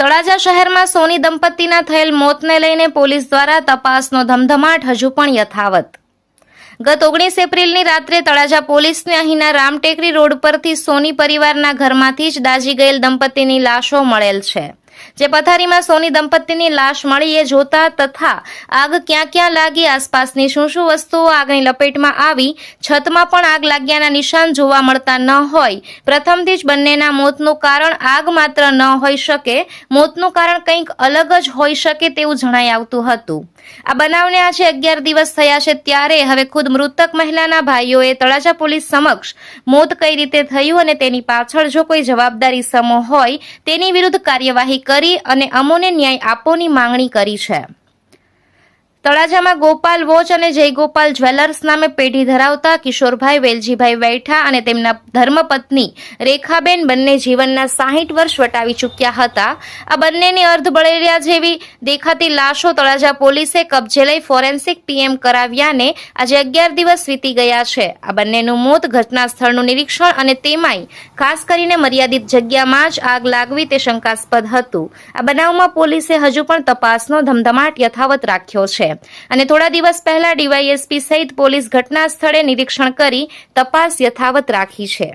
તળાજા શહેરમાં સોની દંપતીના થયેલ મોતને લઈને પોલીસ દ્વારા તપાસનો ધમધમાટ હજુ પણ યથાવત। ગત 19 એપ્રિલની રાત્રે તળાજા પોલીસને અહીંના રામટેકરી રોડ પરથી સોની પરિવારના ઘરમાંથી જ દાઝી ગયેલ દંપતીની લાશો મળેલ છે। જે પથારીમાં સોની દંપતીની લાશ મળી એ જોતા તથા આગ ક્યાં ક્યાં લાગી, આસપાસની શું વસ્તુઓ આગની લપેટમાં આવી, છતમાં પણ આગ લાગ્યાના નિશાન જોવા મળતા ન હોય, પ્રથમથી જ બંનેના મોતનું કારણ આગ માત્ર ન હોઈ શકે, મોતનું કારણ કંઈક અલગ જ હોઈ શકે તેવું જણાઈ આવતું હતું। આ બનાવને આજે 11 દિવસ થયા છે, ત્યારે હવે ખુદ મૃતક મહિલાના ભાઈઓએ તળાજા પોલીસ સમક્ષ મોત કઈ રીતે થયું અને તેની પાછળ જો કોઈ જવાબદારી સમો હોય તેની વિરુદ્ધ કાર્યવાહી કરી અને અમોને ન્યાય આપોની માંગણી કરી છે। તળાજામાં ગોપાલ વોચ અને જયગોપાલ જ્વેલર્સ નામે પેઢી ધરાવતા કિશોરભાઈ વેલજીભાઈ વૈઠા અને તેમના ધર્મપત્ની રેખાબેન બંને જીવનના 60 વર્ષ વટાવી ચૂક્યા હતા। આ બંનેની અર્ધબળેરિયા જેવી દેખાતી લાશો તળાજા પોલીસે કબજે લઈ ફોરેન્સિક પીએમ કરાવ્યાને આજે 11 દિવસ વીતી ગયા છે। આ બંનેનું મોત ઘટના સ્થળનું નિરીક્ષણ અને તેમાંય ખાસ કરીને મર્યાદિત જગ્યામાં જ આગ લાગવી તે શંકાસ્પદ હતું। આ બનાવમાં પોલીસે હજુ પણ તપાસનો ધમધમાટ યથાવત રાખ્યો છે અને થોડા દિવસ પહેલા ડીવાયએસપી સહિત પોલીસ ઘટના સ્થળે નિરીક્ષણ કરી તપાસ યથાવત રાખી છે।